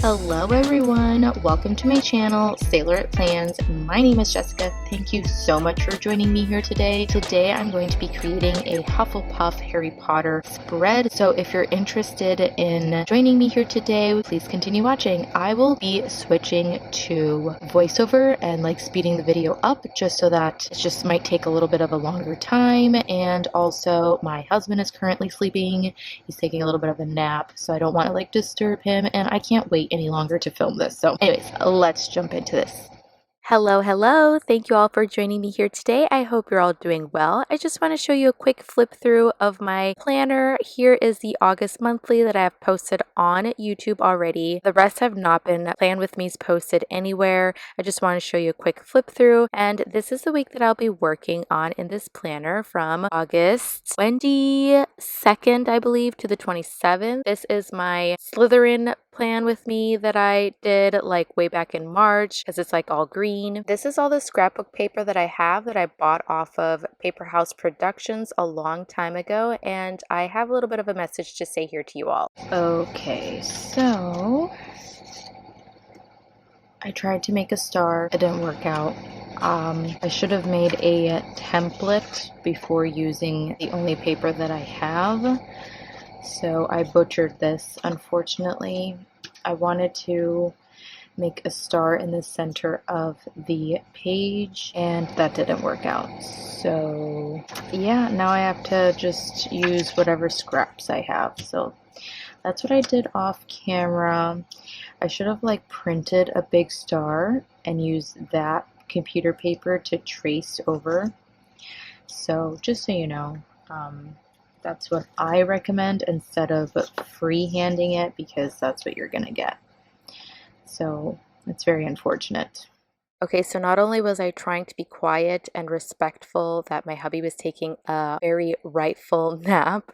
Hello everyone, welcome to my channel, Sailorette.Plans. My name is Jessica. Thank you so much for joining me here today. Today I'm going to be creating a Hufflepuff Harry Potter spread. So if you're interested in joining me here today, please continue watching. I will be switching to voiceover and speeding the video up just so that it just might take a little bit of a longer time. And also my husband is currently sleeping. He's taking a little bit of a nap, so I don't want to disturb him, and I can't wait any longer to film this. So anyways, let's jump into this. Hello. Thank you all for joining me here today. I hope you're all doing well. I just want to show you a quick flip through of my planner. Here is the August monthly that I have posted on YouTube already. The rest have not been Plan With Me's posted anywhere. I just want to show you a quick flip through, and this is the week that I'll be working on in this planner from August 22nd, I believe, to the 27th. This is my Slytherin Plan With Me that I did way back in March because it's all green. This is all the scrapbook paper that I have that I bought off of PaperHouseProductions a long time ago, and I have a little bit of a message to say here to you all. Okay, so I tried to make a star. It didn't work out. I should have made a template before using the only paper that I have. So I butchered this, unfortunately. I wanted to make a star in the center of the page, and that didn't work out. So yeah, now I have to just use whatever scraps I have. So that's what I did off camera. I should have printed a big star and used that computer paper to trace over. So just so you know, that's what I recommend instead of freehanding it, because that's what you're gonna get. So it's very unfortunate. Okay, so not only was I trying to be quiet and respectful that my hubby was taking a very rightful nap,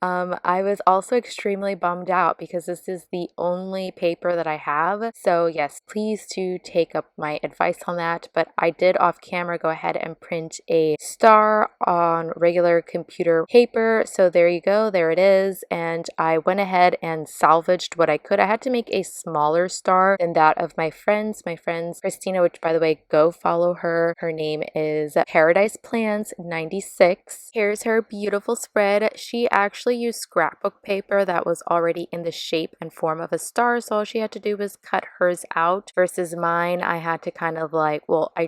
I was also extremely bummed out because this is the only paper that I have. So yes, please do take up my advice on that. But I did off camera go ahead and print a star on regular computer paper. So there you go, there it is. And I went ahead and salvaged what I could. I had to make a smaller star than that of my friends. My friends Christina, which by the way, go follow her. Her name is ParabataiGFX 96. Here's her beautiful spread. She actually used scrapbook paper that was already in the shape and form of a star, so all she had to do was cut hers out, versus mine, I had to kind of I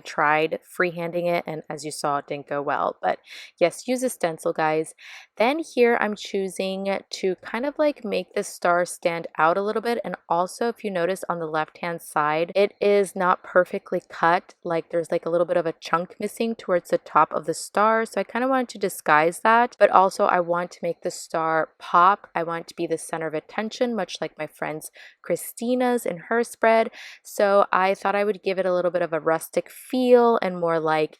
tried freehanding it, and as you saw, it didn't go well. But yes, use a stencil, guys. Then here I'm choosing to kind of make this star stand out a little bit, and also if you notice on the left hand side, it is not perfectly cut. There's a little bit of a chunk missing towards the top of the star, so I kind of wanted to disguise that, but also I want to make the star pop. I want it to be the center of attention, much like my friend's Christina's in her spread. So I thought I would give it a little bit of a rustic feel and more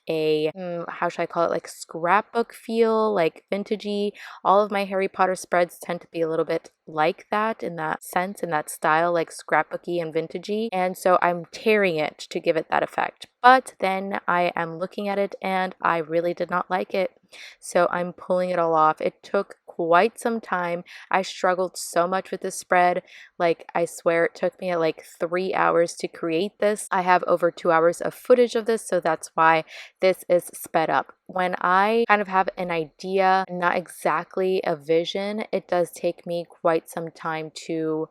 a how should I call it, scrapbook feel, vintagey. All of my Harry Potter spreads tend to be a little bit like that, in that sense, in that style, scrapbooky and vintagey, and so I'm tearing it to give it that effect. But then I am looking at it and I really did not like it, so I'm pulling it all off. It took quite some time. I struggled so much with this spread. I swear it took me 3 hours to create this. I have over 2 hours of footage of this, so that's why this is sped up. When I kind of have an idea, not exactly a vision, it does take me quite some time to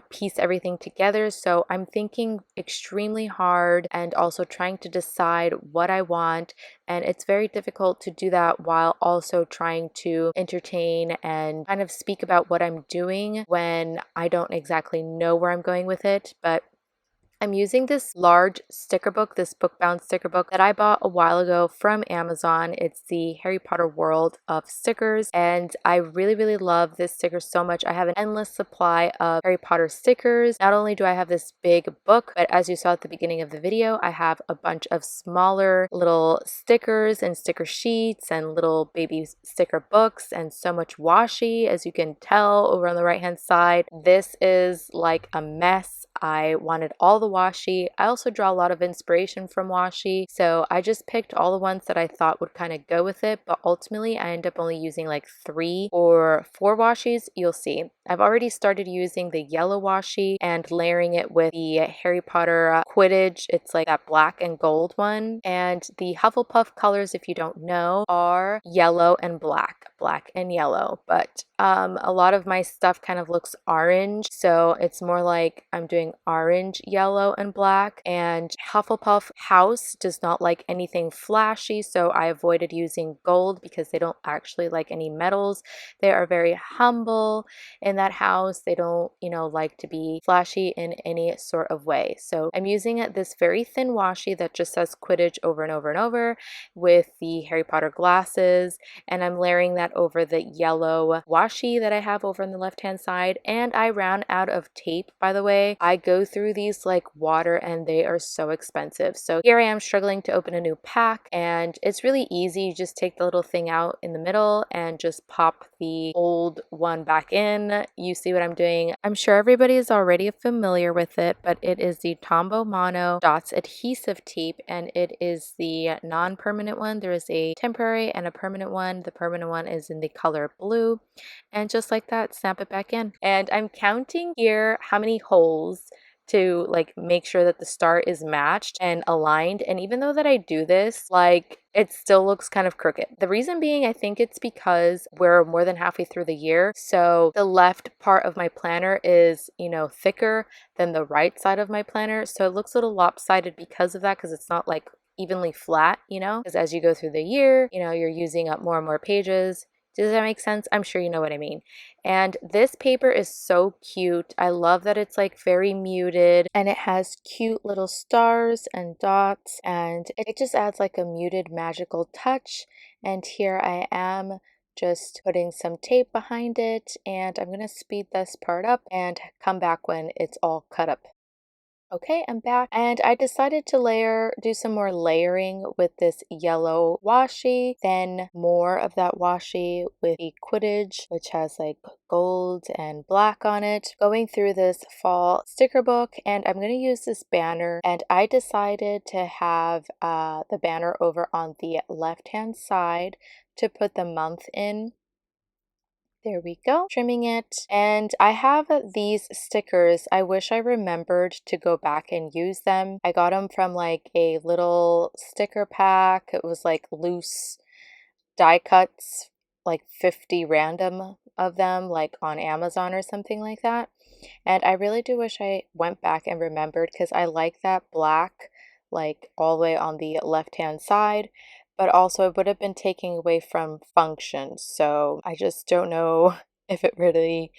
piece everything together. So I'm thinking extremely hard and also trying to decide what I want. And it's very difficult to do that while also trying to entertain and kind of speak about what I'm doing when I don't exactly know where I'm going with it. But I'm using this large sticker book, this book-bound sticker book that I bought a while ago from Amazon. It's the Harry Potter World of stickers, and I really love this sticker so much. I have an endless supply of Harry Potter stickers. Not only do I have this big book, but as you saw at the beginning of the video, I have a bunch of smaller little stickers and sticker sheets and little baby sticker books, and so much washi, as you can tell over on the right hand side. This is a mess. I wanted all the washi. I also draw a lot of inspiration from washi, so I just picked all the ones that I thought would kind of go with it, but ultimately I end up only using like 3 or 4 washis. You'll see. I've already started using the yellow washi and layering it with the Harry Potter Quidditch. It's like that black and gold one. And the Hufflepuff colors, if you don't know, are yellow and black and yellow. But a lot of my stuff kind of looks orange, so it's more like I'm doing orange, yellow, and black. And Hufflepuff house does not like anything flashy, so I avoided using gold because they don't actually like any metals. They are very humble in that house. They don't, like to be flashy in any sort of way. So I'm using this very thin washi that just says Quidditch over and over and over with the Harry Potter glasses, and I'm layering that over the yellow washi that I have over on the left hand side. And I ran out of tape, by the way. I go through these like water and they are so expensive. So here I am struggling to open a new pack, and it's really easy. You just take the little thing out in the middle and just pop the old one back in. You see what I'm doing? I'm sure everybody is already familiar with it, but it is the Tombow Mono Dots adhesive tape, and it is the non-permanent one. There is a temporary and a permanent one. The permanent one is in the color blue, and just like that, snap it back in. And I'm counting here how many holes to like make sure that the star is matched and aligned. And even though that I do this, like it still looks kind of crooked. The reason being, I think it's because we're more than halfway through the year. So the left part of my planner is, thicker than the right side of my planner. So it looks a little lopsided because of that, because it's not like evenly flat, because as you go through the year, you're using up more and more pages. Does that make sense? I'm sure you know what I mean. And this paper is so cute. I love that it's like very muted and it has cute little stars and dots, and it just adds like a muted magical touch. And here I am just putting some tape behind it, and I'm going to speed this part up and come back when it's all cut up. Okay, I'm back, and I decided to do some more layering with this yellow washi, then more of that washi with the Quidditch, which has like gold and black on it, going through this fall sticker book. And I'm going to use this banner, and I decided to have the banner over on the left hand side to put the month in. There we go, trimming it. And I have these stickers. I wish I remembered to go back and use them. I got them from like a little sticker pack. It was like loose die cuts, like 50 random of them, like on Amazon or something like that. And I really do wish I went back and remembered, because I like that black, like all the way on the left hand side, but also it would have been taking away from function. So I just don't know if it really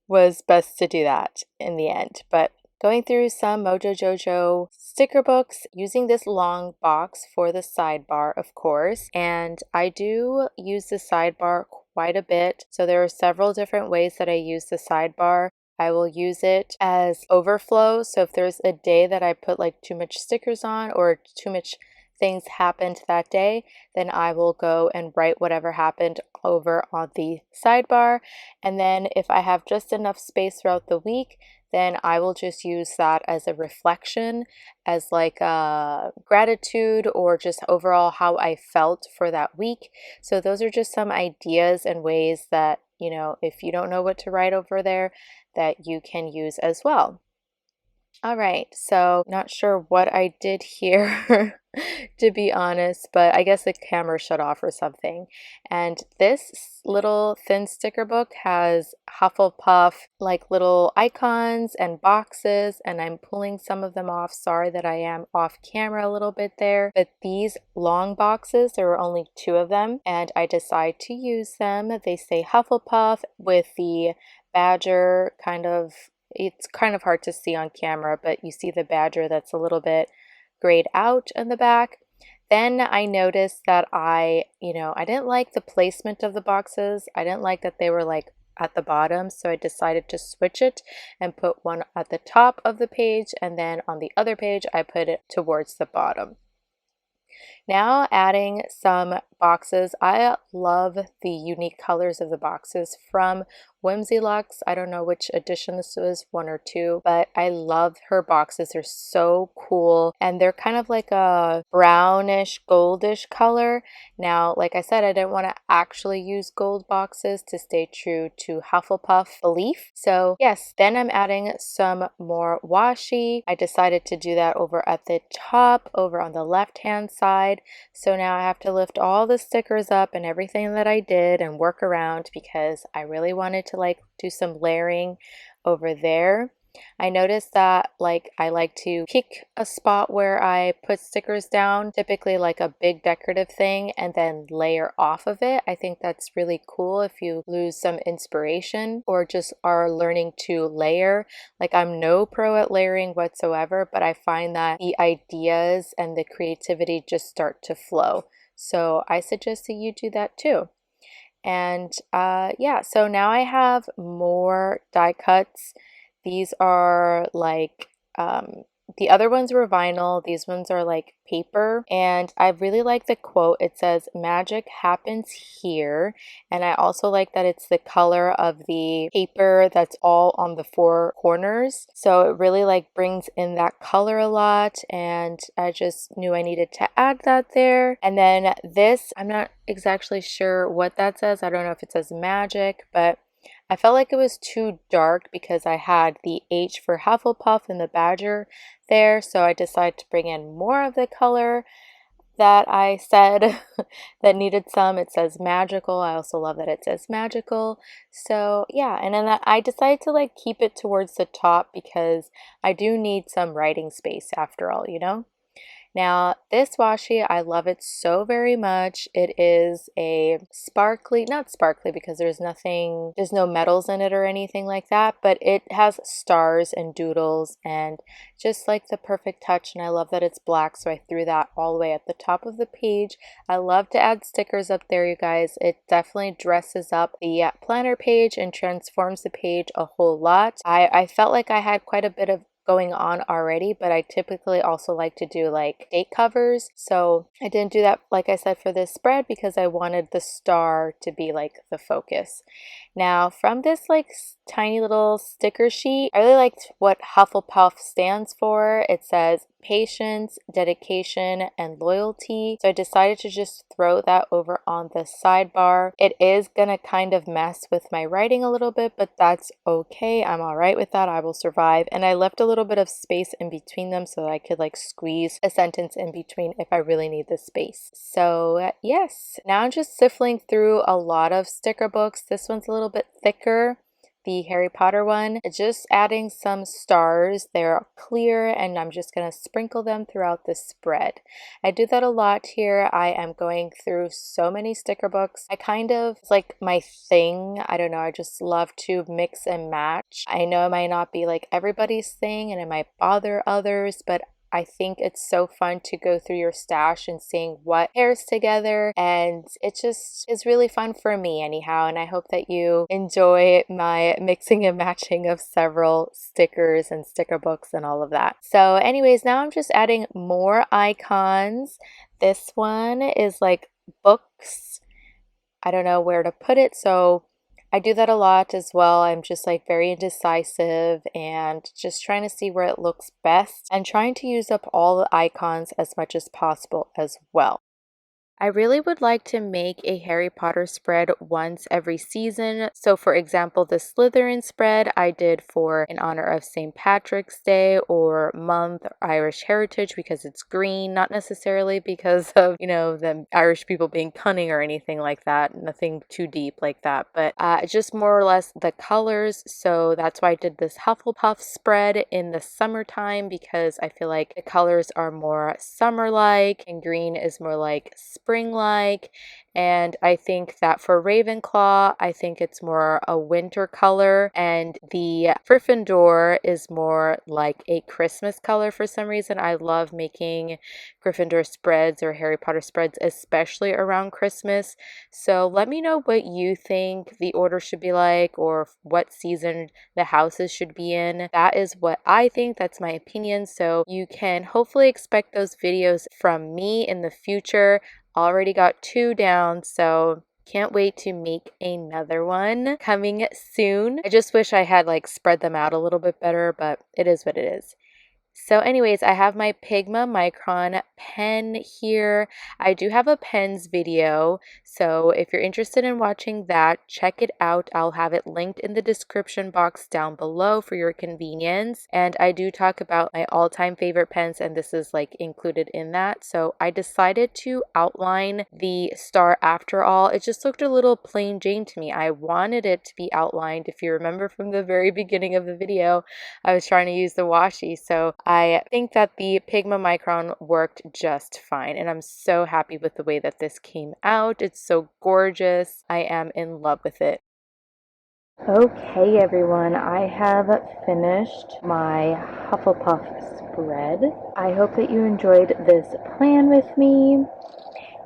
was best to do that in the end. But going through some Mojo Jojo sticker books, using this long box for the sidebar, of course. And I do use the sidebar quite a bit. So there are several different ways that I use the sidebar. I will use it as overflow. So if there's a day that I put like too much stickers on, or too much things happened that day, then I will go and write whatever happened over on the sidebar. And then if I have just enough space throughout the week, then I will just use that as a reflection, as like a gratitude, or just overall how I felt for that week. So those are just some ideas and ways that, if you don't know what to write over there, that you can use as well. All right, so not sure what I did here, to be honest, but I guess the camera shut off or something. And this little thin sticker book has Hufflepuff like little icons and boxes, and I'm pulling some of them off. Sorry that I am off camera a little bit there, but these long boxes, there were only 2 of them, and I decided to use them. They say Hufflepuff with the badger kind of. It's kind of hard to see on camera, but you see the badger that's a little bit grayed out in the back. Then I noticed that I didn't like the placement of the boxes. I didn't like that they were like at the bottom, so I decided to switch it and put one at the top of the page, and then on the other page I put it towards the bottom. Now adding some boxes. I love the unique colors of the boxes from Whimsy Luxe. I don't know which edition this was, 1 or 2, but I love her boxes. They're so cool, and they're kind of like a brownish goldish color. Now, like I said, I didn't want to actually use gold boxes to stay true to Hufflepuff belief. So yes, then I'm adding some more washi. I decided to do that over at the top, over on the left hand side. So now I have to lift all the stickers up and everything that I did and work around because I really wanted to like do some layering over there. I noticed that like I like to pick a spot where I put stickers down, typically like a big decorative thing, and then layer off of it. I think that's really cool if you lose some inspiration or just are learning to layer. Like I'm no pro at layering whatsoever, but I find that the ideas and the creativity just start to flow. So I suggest that you do that too. And yeah, so now I have more die cuts. These are like, the other ones were vinyl, these ones are like paper, and I really like the quote. It says, "Magic happens here," and I also like that it's the color of the paper that's all on the four corners, so it really like brings in that color a lot, and I just knew I needed to add that there. And then this, I'm not exactly sure what that says. I don't know if it says magic, but I felt like it was too dark because I had the H for Hufflepuff and the badger there, so I decided to bring in more of the color that I said that needed some. It says magical. I also love that it says magical. So yeah, and then I decided to like keep it towards the top because I do need some writing space after all, you know? Now, this washi, I love it so very much. It is a sparkly, not sparkly because there's no metals in it or anything like that, but it has stars and doodles and just like the perfect touch. And I love that it's black, so I threw that all the way at the top of the page. I love to add stickers up there, you guys. It definitely dresses up the planner page and transforms the page a whole lot. I felt like I had quite a bit of going on already, but I typically also like to do like date covers, so I didn't do that like I said for this spread because I wanted the star to be like the focus. Now from this like tiny little sticker sheet, I really liked what Hufflepuff stands for. It says patience, dedication, and loyalty. So I decided to just throw that over on the sidebar. It is gonna kind of mess with my writing a little bit, but that's okay. I'm all right with that. I will survive. And I left a little bit of space in between them so that I could like squeeze a sentence in between if I really need the space. So yes, now I'm just sifting through a lot of sticker books. This one's a little bit thicker, the Harry Potter one. Just adding some stars. They're clear and I'm just going to sprinkle them throughout the spread. I do that a lot here. I am going through so many sticker books. It's like my thing. I don't know. I just love to mix and match. I know it might not be like everybody's thing and it might bother others, but I think it's so fun to go through your stash and seeing what pairs together, and it just is really fun for me anyhow, and I hope that you enjoy my mixing and matching of several stickers and sticker books and all of that. So anyways, now I'm just adding more icons. This one is like books. I don't know where to put it, so I do that a lot as well. I'm just like very indecisive and just trying to see where it looks best and trying to use up all the icons as much as possible as well. I really would like to make a Harry Potter spread once every season. So for example, the Slytherin spread I did for in honor of St. Patrick's Day or month Irish heritage because it's green, not necessarily because of, you know, the Irish people being cunning or anything like that. Nothing too deep like that, but just more or less the colors. So that's why I did this Hufflepuff spread in the summertime because I feel like the colors are more summer-like and green is more like spring-like, and I think that for Ravenclaw, I think it's more a winter color, and the Gryffindor is more like a Christmas color for some reason. I love making Gryffindor spreads or Harry Potter spreads, especially around Christmas. So let me know what you think the order should be like or what season the houses should be in. That is what I think. That's my opinion. So you can hopefully expect those videos from me in the future. Already got 2 down, so Can't wait to make another one coming soon. I just wish I had like spread them out a little bit better, but it is what it is. So anyways, I have my Pigma Micron pen here. I do have a pens video, so if you're interested in watching that, check it out. I'll have it linked in the description box down below for your convenience. And I do talk about my all-time favorite pens, and this is like included in that. So I decided to outline the star after all. It just looked a little plain Jane to me. I wanted it to be outlined. If you remember from the very beginning of the video, I was trying to use the washi, so I think that the Pigma Micron worked just fine, and I'm so happy with the way that this came out. It's so gorgeous. I am in love with it. Okay, everyone, I have finished my Hufflepuff spread. I hope that you enjoyed this plan with me.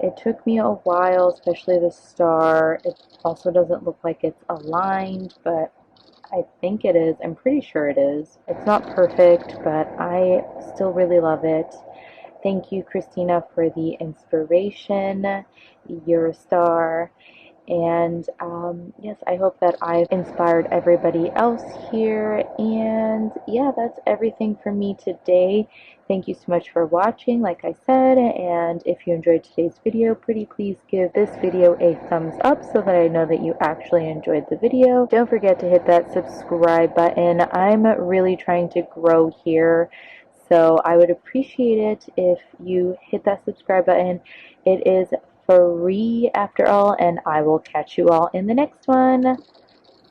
It took me a while, especially the star. It also doesn't look like it's aligned, but I think it is. I'm pretty sure it is. It's not perfect, but I still really love it. Thank you, Christina, for the inspiration. You're a star. And yes, I hope that I've inspired everybody else here. And yeah, that's everything for me today. Thank you so much for watching, like I said. And if you enjoyed today's video, pretty please give this video a thumbs up so that I know that you actually enjoyed the video. Don't forget to hit that subscribe button. I'm really trying to grow here, so I would appreciate it if you hit that subscribe button. It is free after all, and I will catch you all in the next one.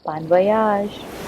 Bon voyage!